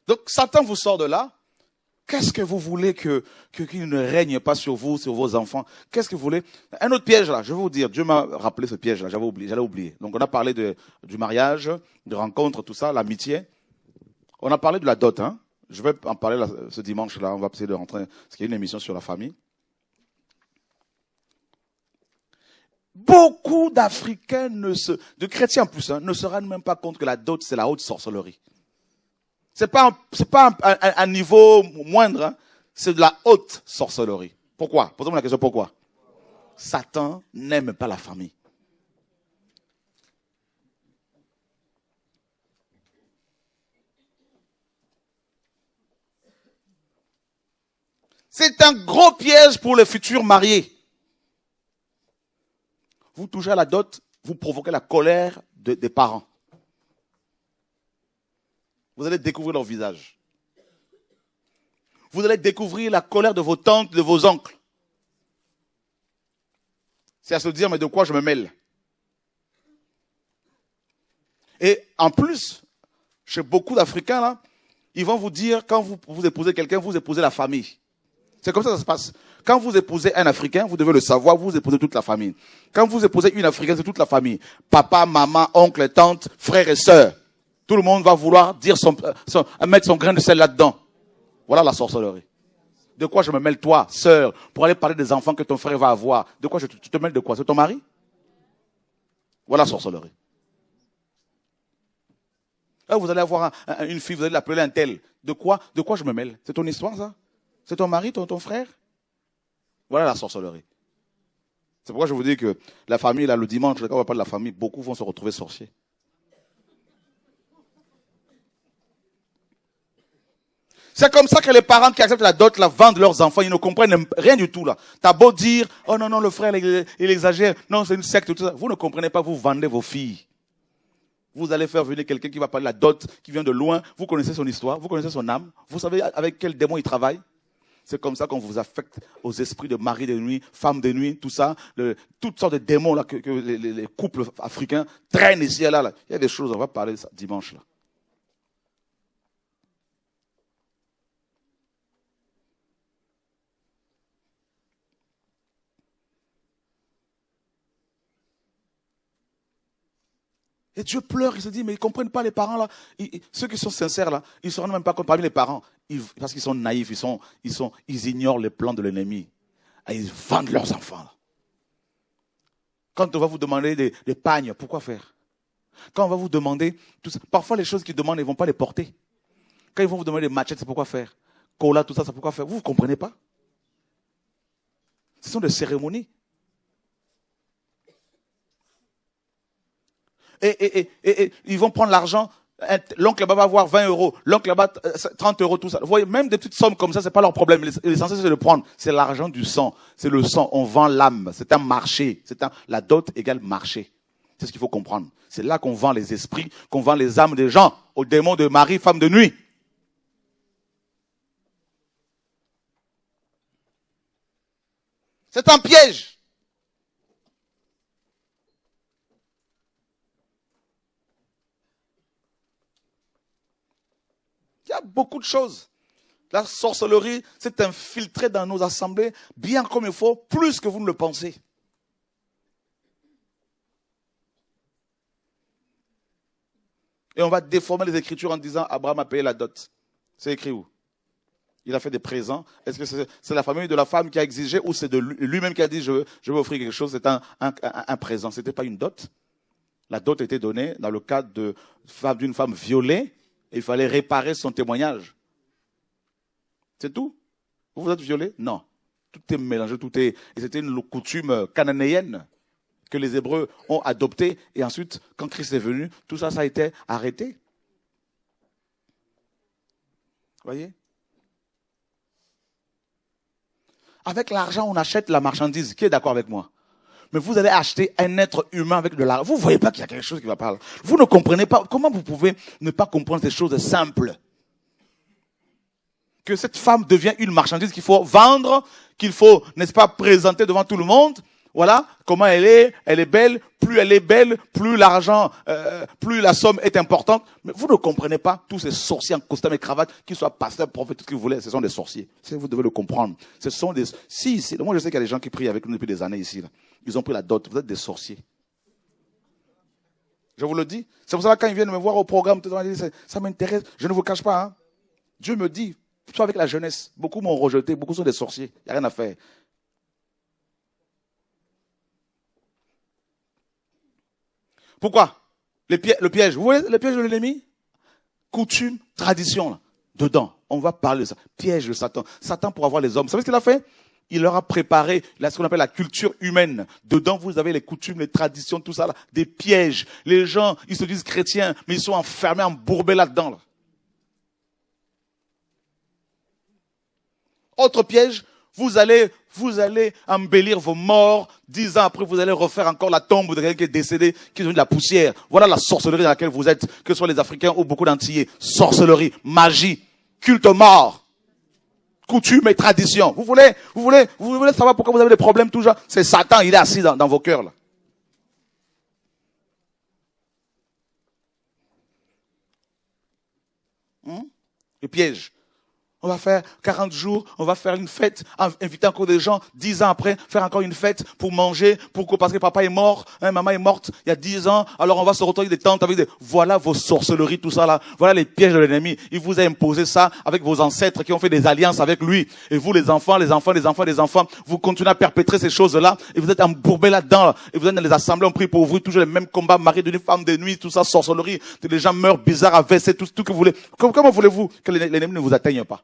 Donc, Satan vous sort de là. Qu'est-ce que vous voulez qu'il ne règne pas sur vous, sur vos enfants? Qu'est-ce que vous voulez? Un autre piège là, je vais vous dire, Dieu m'a rappelé ce piège là, j'allais oublier. Donc on a parlé du mariage, de rencontres, tout ça, l'amitié. On a parlé de la dot, hein. Je vais en parler ce dimanche là, on va essayer de rentrer, parce qu'il y a une émission sur la famille. Beaucoup d'Africains, de chrétiens en plus, hein, ne se rendent même pas compte que la dot c'est la haute sorcellerie. C'est pas un niveau moindre, hein. C'est de la haute sorcellerie. Pourquoi? Posez-moi la question, pourquoi? Satan n'aime pas la famille. C'est un gros piège pour les futurs mariés. Vous touchez à la dot, vous provoquez la colère des parents. Vous allez découvrir leur visage. Vous allez découvrir la colère de vos tantes, de vos oncles. C'est à se dire, mais de quoi je me mêle? Et en plus, chez beaucoup d'Africains, là, ils vont vous dire, quand vous épousez quelqu'un, vous épousez la famille. C'est comme ça que ça se passe. Quand vous épousez un Africain, vous devez le savoir, vous épousez toute la famille. Quand vous épousez une Africaine, c'est toute la famille. Papa, maman, oncle, tante, frères et sœurs. Tout le monde va vouloir dire mettre son grain de sel là-dedans. Voilà la sorcellerie. De quoi je me mêle, toi, sœur, pour aller parler des enfants que ton frère va avoir? De quoi tu te mêles de quoi? C'est ton mari? Voilà la sorcellerie. Là, vous allez avoir une fille, vous allez l'appeler un tel. De quoi je me mêle? C'est ton histoire, ça? C'est ton mari, ton frère? Voilà la sorcellerie. C'est pourquoi je vous dis que la famille, là, le dimanche, quand on va parler de la famille, beaucoup vont se retrouver sorciers. C'est comme ça que les parents qui acceptent la dot, la vendent leurs enfants, ils ne comprennent rien du tout, là. T'as beau dire, oh non, le frère, il exagère. Non, c'est une secte, tout ça. Vous ne comprenez pas, vous vendez vos filles. Vous allez faire venir quelqu'un qui va parler de la dot, qui vient de loin. Vous connaissez son histoire, vous connaissez son âme. Vous savez avec quel démon il travaille. C'est comme ça qu'on vous affecte aux esprits de mari de nuit, femme de nuit, tout ça. Toutes sortes de démons là, que les couples africains traînent ici et là. Il y a des choses, on va parler de ça dimanche, là. Et Dieu pleure, il se dit, mais ils ne comprennent pas les parents là. Ceux qui sont sincères là, ils ne se rendent même pas compte parmi les parents. Parce qu'ils sont naïfs, ils ignorent les plans de l'ennemi. Et ils vendent leurs enfants. Là. Quand on va vous demander des pagnes, pourquoi faire? Quand on va vous demander, tout ça, parfois les choses qu'ils demandent, ils ne vont pas les porter. Quand ils vont vous demander des machettes, c'est pourquoi faire? Cola, tout ça, c'est pourquoi faire? Vous ne comprenez pas? Ce sont des cérémonies. Et ils vont prendre l'argent. L'oncle là-bas va avoir 20 euros. L'oncle là-bas, 30 euros, tout ça. Vous voyez, même des petites sommes comme ça, c'est pas leur problème. L'essentiel, c'est de le prendre. C'est l'argent du sang. C'est le sang. On vend l'âme. C'est un marché. La dot égale marché. C'est ce qu'il faut comprendre. C'est là qu'on vend les esprits, qu'on vend les âmes des gens, aux démons de mari, femme de nuit. C'est un piège. Il y a beaucoup de choses. La sorcellerie s'est infiltrée dans nos assemblées bien comme il faut, plus que vous ne le pensez. Et on va déformer les Écritures en disant Abraham a payé la dot. C'est écrit où? Il a fait des présents. Est-ce que c'est la famille de la femme qui a exigé ou c'est de lui-même qui a dit je vais offrir quelque chose? C'est un présent. Ce n'était pas une dot. La dot était donnée dans le cadre d'une femme violée. Il fallait réparer son témoignage. C'est tout. Vous êtes violé? Non. Tout est mélangé, et c'était une coutume cananéenne que les Hébreux ont adoptée. Et ensuite, quand Christ est venu, tout ça a été arrêté. Voyez? Avec l'argent, on achète la marchandise. Qui est d'accord avec moi? Mais vous allez acheter un être humain avec de l'argent. Vous ne voyez pas qu'il y a quelque chose qui va pas là. Vous ne comprenez pas. Comment vous pouvez ne pas comprendre ces choses simples? Que cette femme devient une marchandise qu'il faut vendre, qu'il faut, n'est-ce pas, présenter devant tout le monde. Voilà comment elle est belle. Plus elle est belle, plus l'argent, plus la somme est importante. Mais vous ne comprenez pas tous ces sorciers en costume et cravate, qu'ils soient pasteurs, prophètes, tout ce que vous voulez, ce sont des sorciers. Vous devez le comprendre. Ce sont des, moi je sais qu'il y a des gens qui prient avec nous depuis des années ici, là. Ils ont pris la dot. Vous êtes des sorciers. Je vous le dis. C'est pour ça que quand ils viennent me voir au programme, ça m'intéresse. Je ne vous cache pas, hein. Dieu me dit, soit avec la jeunesse. Beaucoup m'ont rejeté, beaucoup sont des sorciers. Il n'y a rien à faire. Pourquoi? Le piège. Vous voyez le piège de l'ennemi? Coutume, tradition, là. Dedans. On va parler de ça. Piège de Satan. Satan pour avoir les hommes. Vous savez ce qu'il a fait? Il leur a préparé ce qu'on appelle la culture humaine. Dedans, vous avez les coutumes, les traditions, tout ça, là. Des pièges. Les gens, ils se disent chrétiens, mais ils sont enfermés, embourbés là-dedans, là. Autre piège. Vous allez embellir vos morts. 10 ans après, vous allez refaire encore la tombe de quelqu'un qui est décédé, qui est devenu de la poussière. Voilà la sorcellerie dans laquelle vous êtes, que ce soit les Africains ou beaucoup d'Antillais. Sorcellerie, magie, culte mort, coutume et tradition. Vous voulez savoir pourquoi vous avez des problèmes toujours? C'est Satan, il est assis dans vos cœurs, là. Le piège. On va faire 40 jours, on va faire une fête, inviter encore des gens, 10 ans après, faire encore une fête pour manger, parce que papa est mort, maman est morte il y a 10 ans, alors on va se retrouver des tentes avec voilà vos sorcelleries, tout ça là, voilà les pièges de l'ennemi. Il vous a imposé ça avec vos ancêtres qui ont fait des alliances avec lui. Et vous, les enfants, vous continuez à perpétrer ces choses-là, et vous êtes embourbés là-dedans, là. Et vous êtes dans les assemblées, on prie pour vous, toujours les mêmes combats, mari d'une femme de nuit, tout ça, sorcellerie, les gens meurent bizarres, AVC, tout que vous voulez. Comment voulez-vous que l'ennemi ne vous atteigne pas?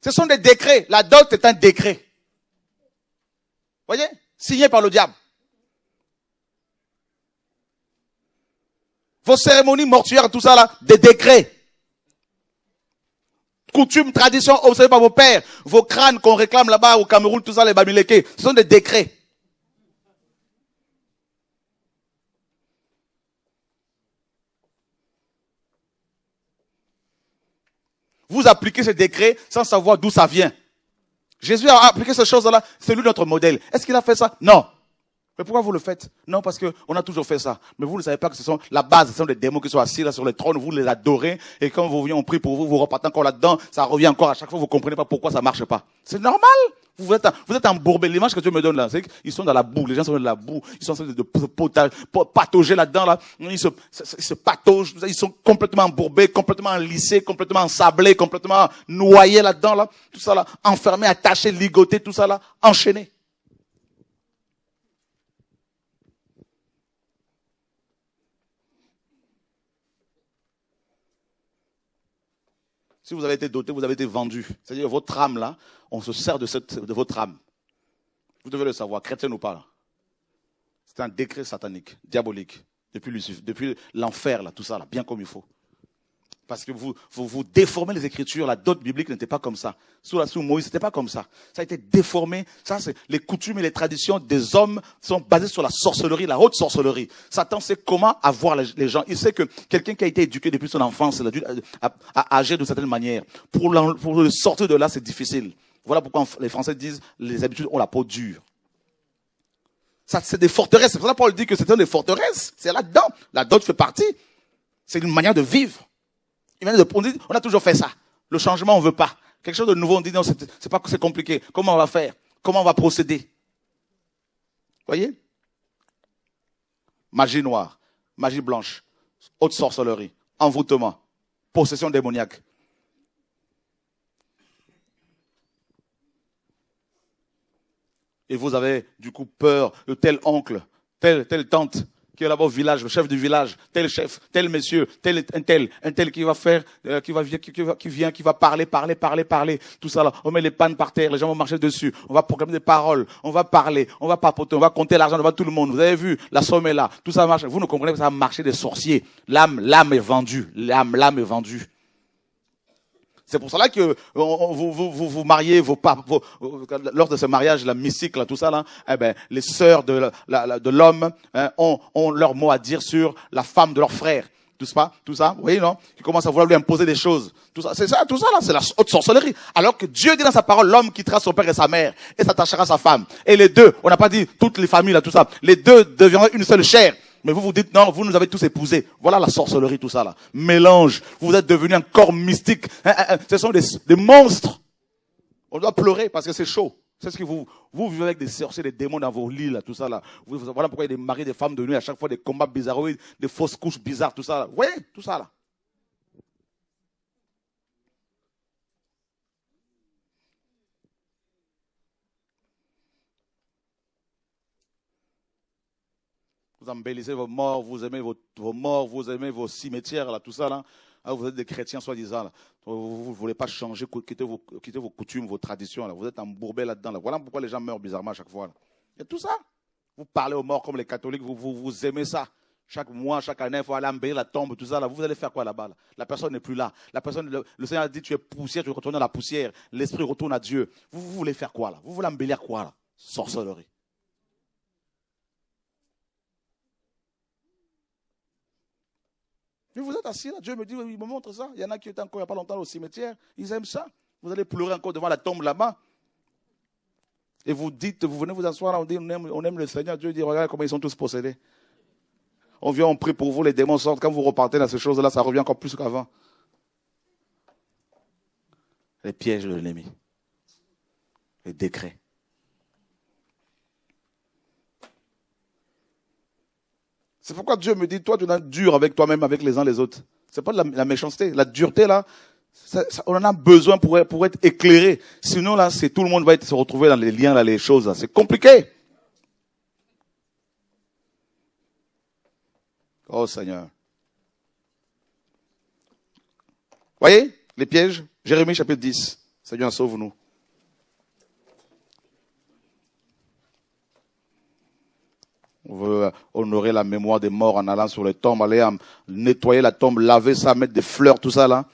Ce sont des décrets. La dot est un décret. Voyez? Signé par le diable. Vos cérémonies mortuaires, tout ça là, des décrets. Coutumes, traditions observées par vos pères. Vos crânes qu'on réclame là-bas au Cameroun, tout ça, les Bamileke. Ce sont des décrets. Vous appliquez ces décrets sans savoir d'où ça vient. Jésus a appliqué ces choses-là. C'est lui notre modèle. Est-ce qu'il a fait ça? Non. Mais pourquoi vous le faites? Non, parce que on a toujours fait ça. Mais vous ne savez pas que ce sont la base, ce sont des démons qui sont assis là sur les trônes, vous les adorez, et quand vous venez, on prie pour vous, vous repartez encore là-dedans, ça revient encore à chaque fois, vous comprenez pas pourquoi ça marche pas. C'est normal. Vous êtes embourbé. L'image que Dieu me donne là, c'est qu'ils sont dans la boue. Les gens sont dans la boue. Ils sont en train de patauger là-dedans, là. Ils se pataugent. Ils sont complètement embourbés, complètement enlissés, complètement ensablés, complètement noyés là-dedans, là. Tout ça, là. Enfermés, attachés, ligotés, tout ça, là. Enchaînés. Si vous avez été doté, vous avez été vendu. C'est-à-dire, votre âme, là, on se sert de votre âme. Vous devez le savoir, chrétien ou pas, là. C'est un décret satanique, diabolique, depuis l'enfer, là, tout ça, là, bien comme il faut. Parce que vous déformez les Écritures. La dot biblique n'était pas comme ça. Sous Moïse, c'était pas comme ça. Ça a été déformé. Ça, c'est les coutumes et les traditions des hommes sont basées sur la sorcellerie, la haute sorcellerie. Satan sait comment avoir les gens. Il sait que quelqu'un qui a été éduqué depuis son enfance, a agir de certaine manière. Pour le sortir de là, c'est difficile. Voilà pourquoi les Français disent les habitudes ont la peau dure. Ça, c'est des forteresses. C'est pour ça que Paul dit que c'est des forteresses. C'est là-dedans. La dot fait partie. C'est une manière de vivre. On a toujours fait ça. Le changement, on veut pas. Quelque chose de nouveau, on dit non, c'est compliqué. Comment on va faire? Comment on va procéder? Voyez? Magie noire, magie blanche, haute sorcellerie, envoûtement, possession démoniaque. Et vous avez du coup peur de tel oncle, telle tante qui est là-bas au village, le chef du village, tel chef, tel monsieur, un tel qui va faire, qui va parler, tout ça là. On met les pannes par terre, les gens vont marcher dessus. On va proclamer des paroles, on va parler, on va papoter, on va compter l'argent devant tout le monde. Vous avez vu, la somme est là, tout ça marche. Vous ne comprenez pas que ça a marché des sorciers. L'âme est vendue, l'âme est vendue. C'est pour cela que vous mariez lors de ce mariage, la mystique, là, tout ça là, les sœurs de l'homme ont leur mot à dire sur la femme de leur frère. tout ça, vous voyez, non? Qui commence à vouloir lui imposer des choses. Tout ça là, c'est la haute sorcellerie. Alors que Dieu dit dans sa parole, l'homme quittera son père et sa mère et s'attachera à sa femme. Et les deux, on n'a pas dit toutes les familles là, tout ça, les deux deviendront une seule chair. Mais vous vous dites, non, vous nous avez tous épousés. Voilà la sorcellerie, tout ça là. Mélange. Vous êtes devenus un corps mystique. Ce sont des monstres. On doit pleurer parce que c'est chaud. C'est ce que vous vivez avec des sorciers, des démons dans vos lits, là, tout ça, là. Voilà pourquoi il y a des maris, des femmes de nuit, à chaque fois des combats bizarroïdes, des fausses couches bizarres, tout ça, là. Vous voyez, tout ça, là. Vous embellissez vos morts, vous aimez vos morts, vous aimez vos cimetières, là, tout ça, là. Ah, vous êtes des chrétiens, soi-disant, là. Vous ne voulez pas changer, quitter vos coutumes, vos traditions, là. Vous êtes embourbés là-dedans, là. Voilà pourquoi les gens meurent bizarrement à chaque fois, là. Il y a tout ça. Vous parlez aux morts comme les catholiques, vous aimez ça. Chaque mois, chaque année, il faut aller embellir la tombe, tout ça, là. Vous allez faire quoi là-bas, là? La personne n'est plus là. Le Seigneur a dit, tu es poussière, tu retournes à la poussière. L'esprit retourne à Dieu. Vous voulez faire quoi, là? Vous voulez embellir quoi, là? Sorcellerie. Mais vous êtes assis là, Dieu me dit, il me montre ça. Il y en a qui étaient encore il n'y a pas longtemps au cimetière, ils aiment ça. Vous allez pleurer encore devant la tombe là-bas. Et vous dites, vous venez vous asseoir là, on dit, on aime le Seigneur. Dieu dit, regarde comment ils sont tous possédés. On vient, on prie pour vous, les démons sortent. Quand vous repartez dans ces choses-là, ça revient encore plus qu'avant. Les pièges de l'ennemi. Les décrets. C'est pourquoi Dieu me dit, toi, tu es dur avec toi-même, avec les uns les autres. C'est pas de la méchanceté. La dureté, là, on en a besoin pour être éclairé. Sinon, là, tout le monde va se retrouver dans les liens, là, les choses, là. C'est compliqué. Oh, Seigneur. Voyez, les pièges? Jérémie, chapitre 10. Seigneur, sauve-nous. On veut honorer la mémoire des morts en allant sur les tombes, aller nettoyer la tombe, laver ça, mettre des fleurs, tout ça là.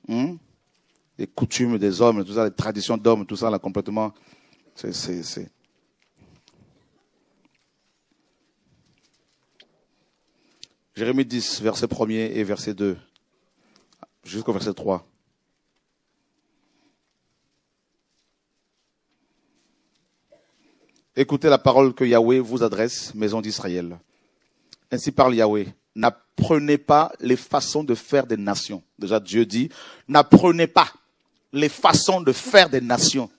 Les coutumes des hommes, tout ça, les traditions d'hommes, tout ça là, complètement. C'est. Jérémie 10, verset 1er et verset 2, jusqu'au verset 3. Écoutez la parole que Yahweh vous adresse, maison d'Israël. Ainsi parle Yahweh. N'apprenez pas les façons de faire des nations. Déjà, Dieu dit, n'apprenez pas les façons de faire des nations.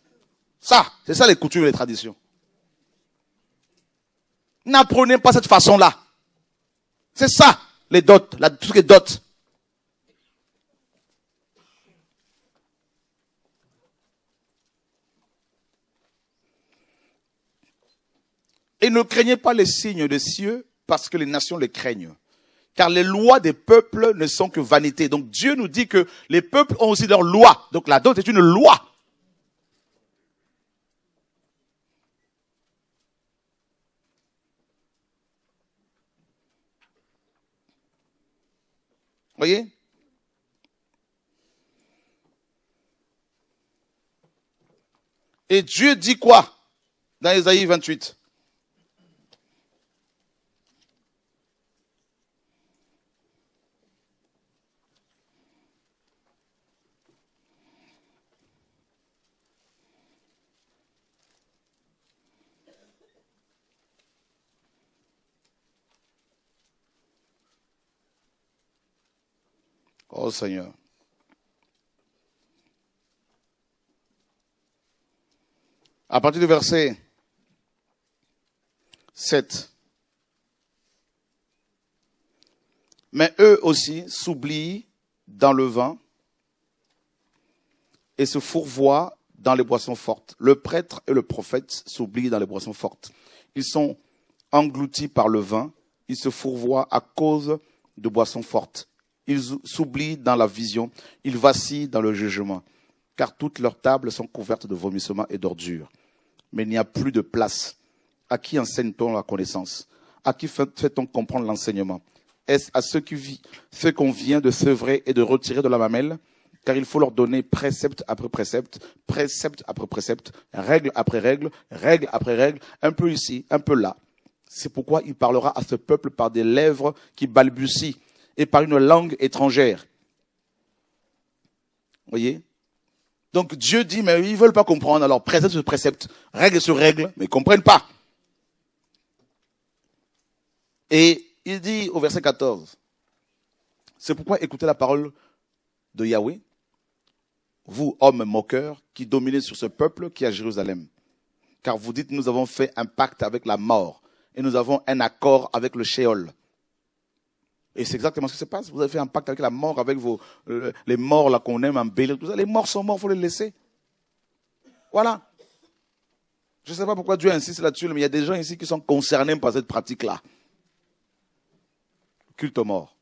Ça, c'est ça les coutumes et les traditions. N'apprenez pas cette façon-là. C'est ça, les dots, tout ce qui est dots. Et ne craignez pas les signes des cieux, parce que les nations les craignent. Car les lois des peuples ne sont que vanité. Donc Dieu nous dit que les peuples ont aussi leurs lois. Donc la dot est une loi. Voyez? Et Dieu dit quoi dans Ésaïe 28? Oh Seigneur. À partir du verset 7. Mais eux aussi s'oublient dans le vin et se fourvoient dans les boissons fortes. Le prêtre et le prophète s'oublient dans les boissons fortes. Ils sont engloutis par le vin, ils se fourvoient à cause de boissons fortes. Ils s'oublient dans la vision, ils vacillent dans le jugement, car toutes leurs tables sont couvertes de vomissements et d'ordures. Mais il n'y a plus de place. À qui enseigne-t-on la connaissance? À qui fait-on comprendre l'enseignement? Est-ce à ceux qu'on vient de sevrer et de retirer de la mamelle? Car il faut leur donner précepte après précepte, précepte après précepte, règle après règle, règle après règle, un peu ici, un peu là. C'est pourquoi il parlera à ce peuple par des lèvres qui balbutient et par une langue étrangère. Vous voyez? Donc Dieu dit, mais ils ne veulent pas comprendre, alors précepte sur précepte, règle sur règle, mais ils ne comprennent pas. Et il dit au verset 14, c'est pourquoi écoutez la parole de Yahweh, vous, hommes moqueurs, qui dominez sur ce peuple qui est à Jérusalem. Car vous dites, nous avons fait un pacte avec la mort, et nous avons un accord avec le Sheol. Et c'est exactement ce qui se passe. Vous avez fait un pacte avec la mort, avec les morts là qu'on aime embellir, tout ça. Les morts sont morts, il faut les laisser. Voilà. Je ne sais pas pourquoi Dieu insiste là-dessus, mais il y a des gens ici qui sont concernés par cette pratique-là. Culte aux morts.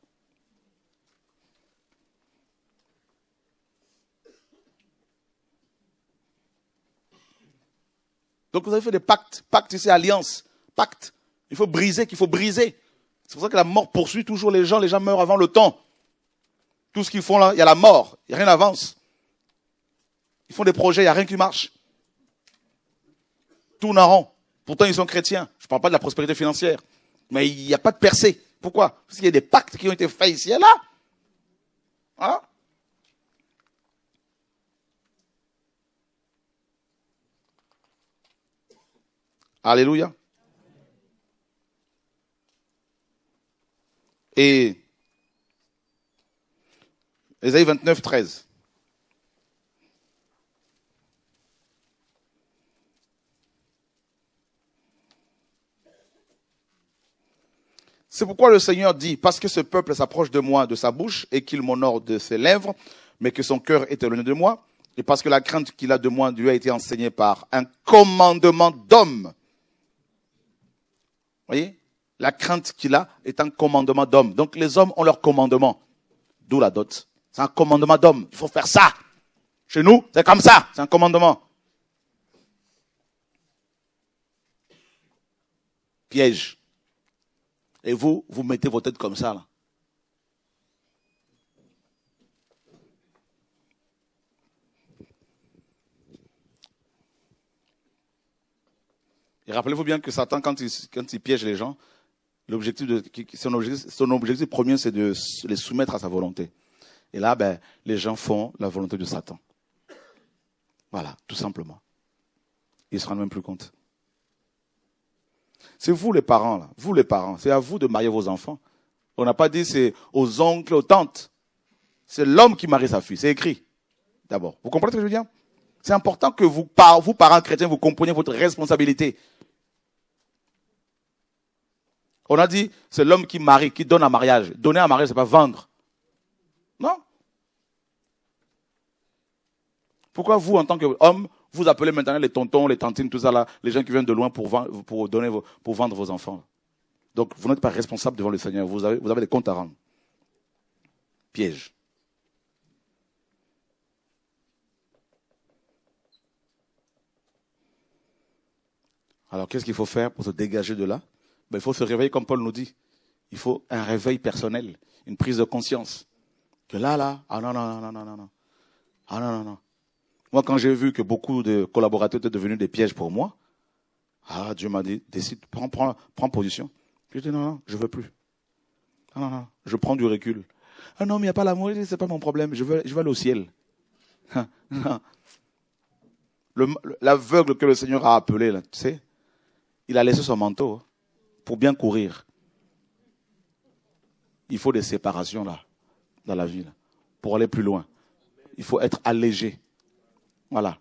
Donc vous avez fait des pactes. Pacte, c'est alliance. Pacte. Il faut briser, qu'il faut briser. C'est pour ça que la mort poursuit toujours les gens. Les gens meurent avant le temps. Tout ce qu'ils font là, il y a la mort. Il n'y a rien n'avance. Ils font des projets, il n'y a rien qui marche. Tout en rond. Pourtant, ils sont chrétiens. Je ne parle pas de la prospérité financière. Mais il n'y a pas de percée. Pourquoi? Parce qu'il y a des pactes qui ont été faits ici et là. Hein? Alléluia. Et Ésaïe 29, 13. C'est pourquoi le Seigneur dit, parce que ce peuple s'approche de moi de sa bouche et qu'il m'honore de ses lèvres, mais que son cœur est éloigné de moi, et parce que la crainte qu'il a de moi lui a été enseignée par un commandement d'homme. Vous voyez? La crainte qu'il a est un commandement d'homme. Donc les hommes ont leur commandement. D'où la dot. C'est un commandement d'homme. Il faut faire ça. Chez nous, c'est comme ça. C'est un commandement. Piège. Et vous mettez vos têtes comme ça, là. Et rappelez-vous bien que Satan, quand il piège les gens, son objectif premier, c'est de les soumettre à sa volonté. Et là, les gens font la volonté de Satan. Voilà, tout simplement. Ils ne se rendent même plus compte. C'est vous les parents, là. Vous les parents, c'est à vous de marier vos enfants. On n'a pas dit c'est aux oncles, aux tantes. C'est l'homme qui marie sa fille. C'est écrit. D'abord. Vous comprenez ce que je veux dire? C'est important que vous, parents chrétiens, vous compreniez votre responsabilité. On a dit, c'est l'homme qui marie, qui donne un mariage. Donner un mariage, c'est pas vendre. Non? Pourquoi vous, en tant qu'homme, vous appelez maintenant les tontons, les tantines, tout ça là, les gens qui viennent de loin pour vendre vos enfants? Donc, vous n'êtes pas responsable devant le Seigneur. Vous avez des comptes à rendre. Piège. Alors, qu'est-ce qu'il faut faire pour se dégager de là? Il faut se réveiller comme Paul nous dit. Il faut un réveil personnel, une prise de conscience. Que là, ah non. Ah non. Moi, quand j'ai vu que beaucoup de collaborateurs étaient devenus des pièges pour moi, Dieu m'a dit, décide, prends position. J'ai dit non, je veux plus. Non, je prends du recul. Ah non, mais il n'y a pas l'amour, c'est pas mon problème, je veux aller au ciel. L'aveugle que le Seigneur a appelé, là, tu sais, il a laissé son manteau pour bien courir. Il faut des séparations là, dans la vie, là, pour aller plus loin. Il faut être allégé. Voilà.